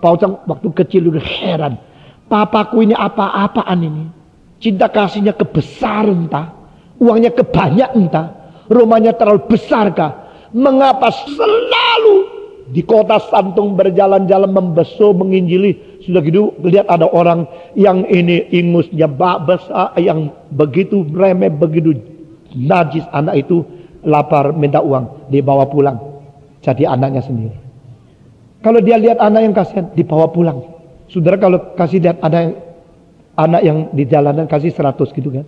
Paul Chang waktu kecil udah heran. Papaku ini apa-apaan ini? Cinta kasihnya kebesar entah. Uangnya kebanyak entah. Rumahnya terlalu besar kah? Mengapa selalu di kota Santung berjalan-jalan membeso, menginjili? Sudah gitu lihat ada orang yang ini ingusnya besar, yang begitu remeh, begitu najis. Anak itu lapar minta uang, dibawa pulang. Jadi anaknya sendiri. Kalau dia lihat anak yang kasihan, dibawa pulang. Saudara kalau kasih lihat ada anak yang di jalanan kasih 100 gitu kan.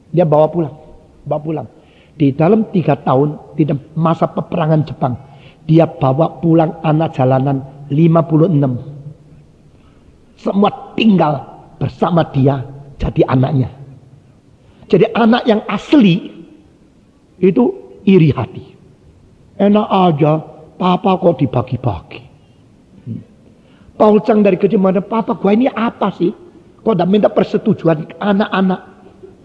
Dia bawa pulang. Di dalam 3 tahun, di masa peperangan Jepang, dia bawa pulang anak jalanan 56. Semua tinggal bersama dia jadi anaknya. Jadi anak yang asli itu iri hati. Enak aja, papa kok dibagi-bagi. Paul Chang dari kecil mana, papa gua ini apa sih? Kok udah minta persetujuan anak-anak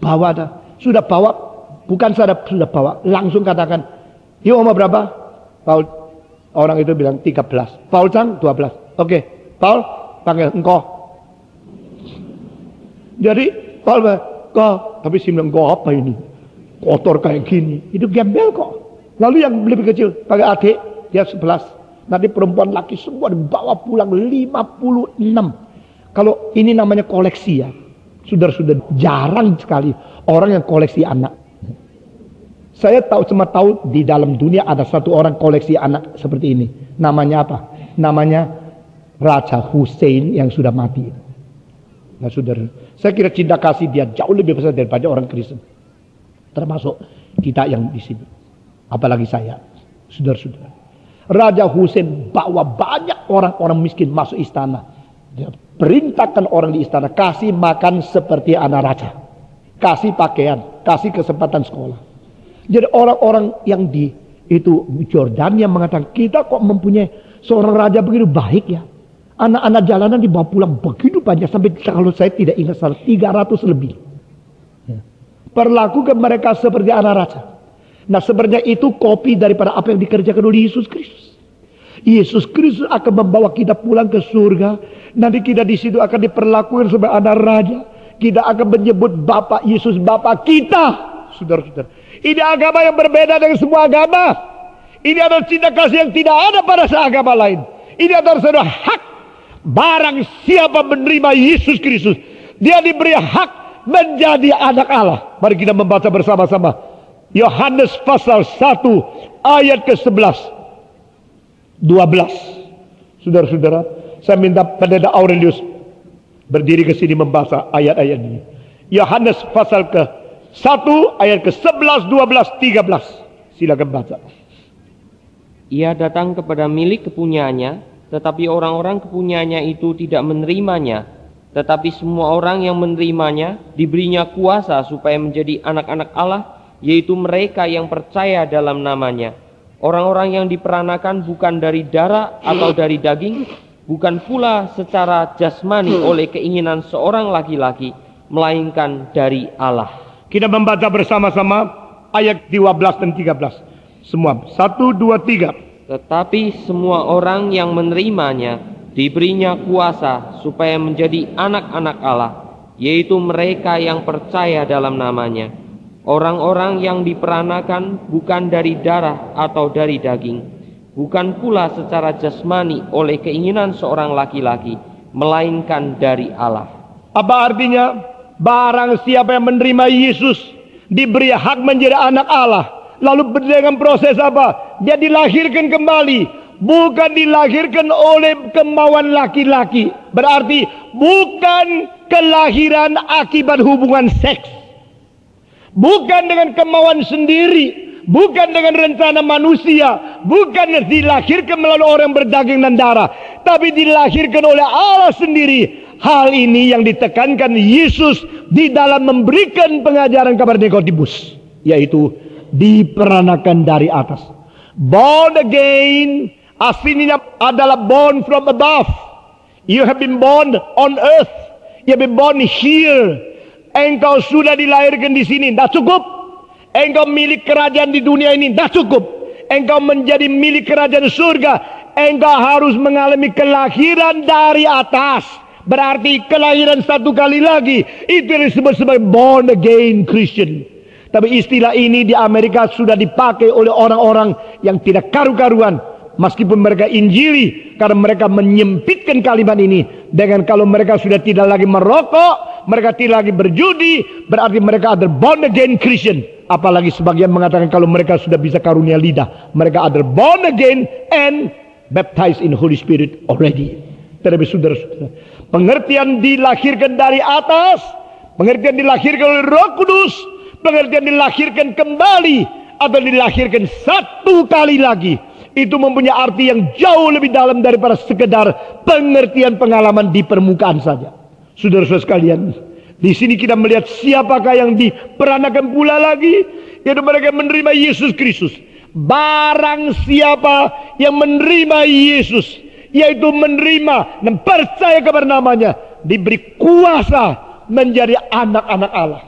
bawa dah. Sudah bawa, bukan sudah bawa, langsung katakan, yuk mau berapa? Paul, orang itu bilang 13. Paul Chang 12. Oke, Paul panggil engkau. Jadi Paul kok, tapi si bilang kok apa ini? Kotor kayak gini. Itu gembel kok. Lalu yang lebih kecil pakai adik, dia 11. Nanti perempuan laki semua dibawa pulang 56. Kalau ini namanya koleksi ya. Sudah jarang sekali orang yang koleksi anak. Saya cuma tahu di dalam dunia ada satu orang koleksi anak seperti ini. Namanya apa? Namanya Raja Hussein yang sudah mati. Nah saudara, saya kira cinta kasih dia jauh lebih besar daripada orang Kristen. Termasuk kita yang di sini. Apalagi saya. Saudara-saudara. Raja Hussein bawa banyak orang-orang miskin masuk istana. Dia perintahkan orang di istana kasih makan seperti anak raja. Kasih pakaian, kasih kesempatan sekolah. Jadi orang-orang yang di itu Jordania mengatakan, kita kok mempunyai seorang raja begitu baik ya. Anak-anak jalanan dibawa pulang begitu banyak sampai kalau saya tidak ingat salah 300 lebih. Perlakukan mereka seperti anak raja. Nah sebenarnya itu kopi daripada apa yang dikerjakan oleh Yesus Kristus. Yesus Kristus akan membawa kita pulang ke surga. Nanti kita di situ akan diperlakukan sebagai anak raja. Kita akan menyebut Bapak Yesus Bapak kita. Saudara-saudara. Ini agama yang berbeda dengan semua agama. Ini adalah cinta kasih yang tidak ada pada seagama lain. Ini adalah saudara hak. Barang siapa menerima Yesus Kristus, dia diberi hak menjadi anak Allah. Mari kita membaca bersama-sama. Yohanes pasal 1 ayat ke-11 12. Saudara-saudara, saya minta Pendeta Aurelius berdiri ke sini membaca ayat-ayat ini. Yohanes pasal ke-1 ayat ke-11, 12, 13. Silakan baca. Ia datang kepada milik kepunyaannya, tetapi orang-orang kepunyaannya itu tidak menerimanya. Tetapi semua orang yang menerimanya diberinya kuasa supaya menjadi anak-anak Allah, yaitu mereka yang percaya dalam namanya. Orang-orang yang diperanakan bukan dari darah atau dari daging, bukan pula secara jasmani oleh keinginan seorang laki-laki, melainkan dari Allah. Kita membaca bersama-sama ayat 12 dan 13. Semua 1, 2, 3. Tetapi semua orang yang menerimanya diberinya kuasa supaya menjadi anak-anak Allah, yaitu mereka yang percaya dalam namanya. Orang-orang yang diperanakan bukan dari darah atau dari daging, bukan pula secara jasmani oleh keinginan seorang laki-laki, melainkan dari Allah. Apa artinya? Barang siapa yang menerima Yesus diberi hak menjadi anak Allah. Lalu dengan proses apa? Dia dilahirkan kembali. Bukan dilahirkan oleh kemauan laki-laki. Berarti bukan kelahiran akibat hubungan seks. Bukan dengan kemauan sendiri. Bukan dengan rencana manusia. Bukan dilahirkan melalui orang berdaging dan darah. Tapi dilahirkan oleh Allah sendiri. Hal ini yang ditekankan Yesus di dalam memberikan pengajaran kepada Nikodemus. Yaitu diperanakan dari atas. Born again aslinya adalah born from above. You have been born on earth. You have been born here. Engkau sudah dilahirkan di sini, tidak cukup. Engkau milik kerajaan di dunia ini, tidak cukup. Engkau menjadi milik kerajaan surga. engkau harus mengalami kelahiran dari atas. Berarti kelahiran satu kali lagi. Itu yang disebut sebagai born again Christian. Tapi istilah ini di Amerika sudah dipakai oleh orang-orang yang tidak karu-karuan. Meskipun mereka injili, karena mereka menyempitkan kalimat ini dengan kalau mereka sudah tidak lagi merokok, mereka tidak lagi berjudi, berarti mereka adalah born again Christian. Apalagi sebagian mengatakan kalau mereka sudah bisa karunia lidah, mereka adalah born again and baptized in Holy Spirit already. Tetapi saudara-saudara, pengertian dilahirkan dari atas, pengertian dilahirkan oleh Roh Kudus, pengertian dilahirkan kembali atau dilahirkan satu kali lagi, itu mempunyai arti yang jauh lebih dalam daripada sekedar pengertian pengalaman di permukaan saja. Saudara-saudara sekalian, di sini kita melihat siapakah yang diperanakan pula lagi, yaitu mereka menerima Yesus Kristus. Barang siapa yang menerima Yesus, yaitu menerima dan percaya kepada namanya, diberi kuasa menjadi anak-anak Allah.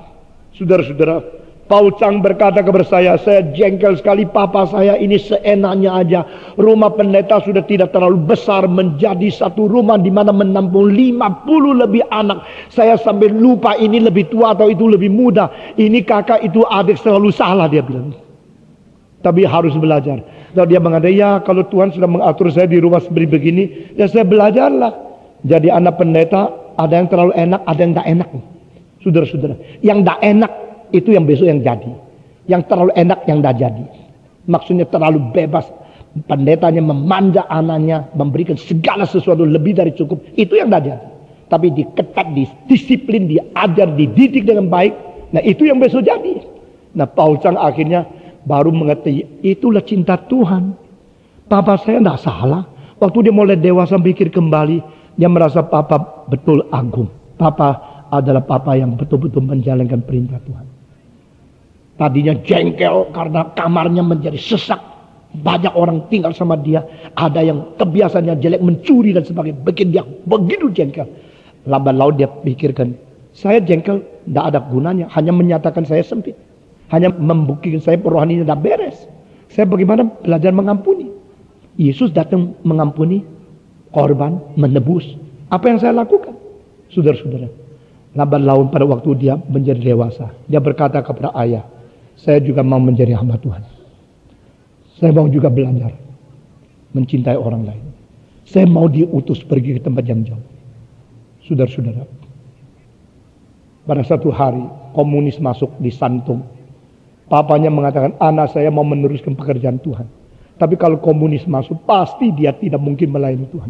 Saudara-saudara, Paul Chang berkata kepada saya jengkel sekali, papa saya ini seenaknya aja. Rumah pendeta sudah tidak terlalu besar menjadi satu rumah di mana menampung 50 lebih anak. Saya sampai lupa ini lebih tua atau itu lebih muda. Ini kakak, itu adik, selalu salah dia bilang. Tapi harus belajar. Lalu dia mengatakan, ya kalau Tuhan sudah mengatur saya di rumah seperti begini, ya saya belajarlah. Jadi anak pendeta ada yang terlalu enak, ada yang tak enak. Saudara-saudara, yang tak enak itu yang besok yang jadi. Yang terlalu enak yang tak jadi. Maksudnya terlalu bebas. Pendetanya memanja anaknya, memberikan segala sesuatu lebih dari cukup. Itu yang tak jadi. Tapi diketat, disiplin, diajar, dididik dengan baik. Nah itu yang besok jadi. Nah Paul Chang akhirnya baru mengerti, itulah cinta Tuhan. Papa saya tidak salah. Waktu dia mulai dewasa pikir kembali, dia merasa papa betul agung. Papa adalah papa yang betul-betul menjalankan perintah Tuhan. Tadinya jengkel karena kamarnya menjadi sesak. Banyak orang tinggal sama dia. Ada yang kebiasaannya jelek, mencuri dan sebagainya. Bikin dia begitu jengkel. Lambat laun dia pikirkan, saya jengkel tidak ada gunanya. Hanya menyatakan saya sempit. Hanya membuktikan saya rohaninya tidak beres. Saya bagaimana belajar mengampuni. Yesus datang mengampuni, korban, menebus. Apa yang saya lakukan? Saudara-saudara, lambat laun pada waktu dia menjadi dewasa, dia berkata kepada ayah, saya juga mau menjadi hamba Tuhan. Saya mau juga belajar mencintai orang lain. Saya mau diutus pergi ke tempat yang jauh. Saudara-saudara, pada satu hari komunis masuk di Santung. Papanya mengatakan, anak saya mau meneruskan pekerjaan Tuhan. Tapi kalau komunis masuk, pasti dia tidak mungkin melayani Tuhan.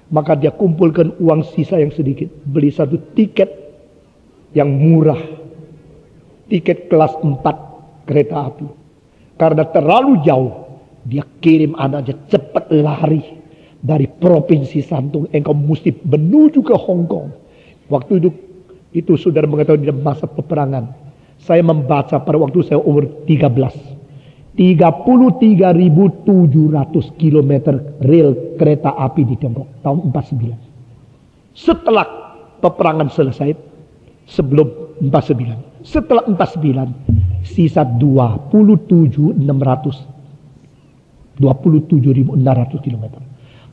Maka dia kumpulkan uang sisa yang sedikit. Beli satu tiket yang murah. Tiket kelas 4 kereta api. Karena terlalu jauh, dia kirim anaknya cepat lari. Dari provinsi Santung, engkau mesti menuju ke Hong Kong. Waktu itu saudara mengetahui di masa peperangan. Saya membaca pada waktu saya umur 13. 33.700 km rel kereta api di Tiongkok tahun 49. Setelah peperangan selesai, sebelum 49. Setelah 49, sisa 27.600 km.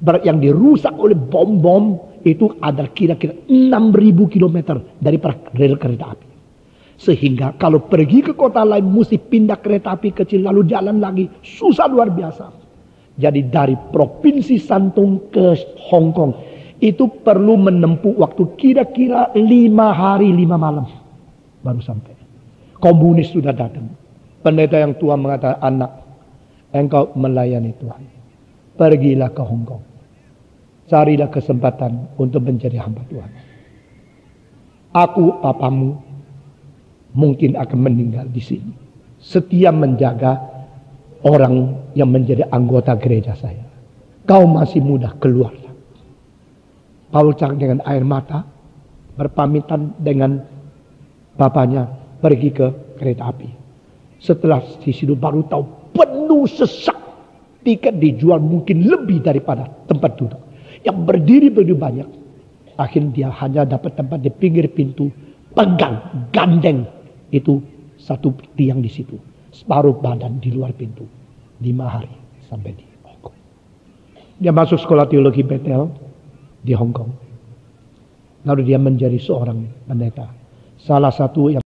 Berarti yang dirusak oleh bom-bom itu adalah kira-kira 6.000 km dari rel kereta api. Sehingga kalau pergi ke kota lain mesti pindah kereta api kecil lalu jalan lagi. Susah luar biasa. Jadi dari provinsi Santung ke Hong Kong itu perlu menempuh waktu kira-kira 5 hari 5 malam baru sampai. Komunis sudah datang. Pendeta yang tua mengatakan, anak, engkau melayani Tuhan. Pergilah ke Hong Kong. Carilah kesempatan untuk menjadi hamba Tuhan. Aku, papamu, mungkin akan meninggal di sini. Setia menjaga orang yang menjadi anggota gereja saya. Kau masih muda, keluarlah. Paul Chang dengan air mata berpamitan dengan bapaknya pergi ke kereta api. Setelah di situ baru tahu penuh sesak. Tiket dijual mungkin lebih daripada tempat duduk. Yang berdiri begitu banyak. Akhirnya dia hanya dapat tempat di pinggir pintu. Pegang, gandeng. Itu satu tiang di situ. Separuh badan di luar pintu. 5 hari sampai di Hong Kong. Dia masuk sekolah teologi Bethel di Hong Kong. Lalu dia menjadi seorang pendeta. Salah satu yang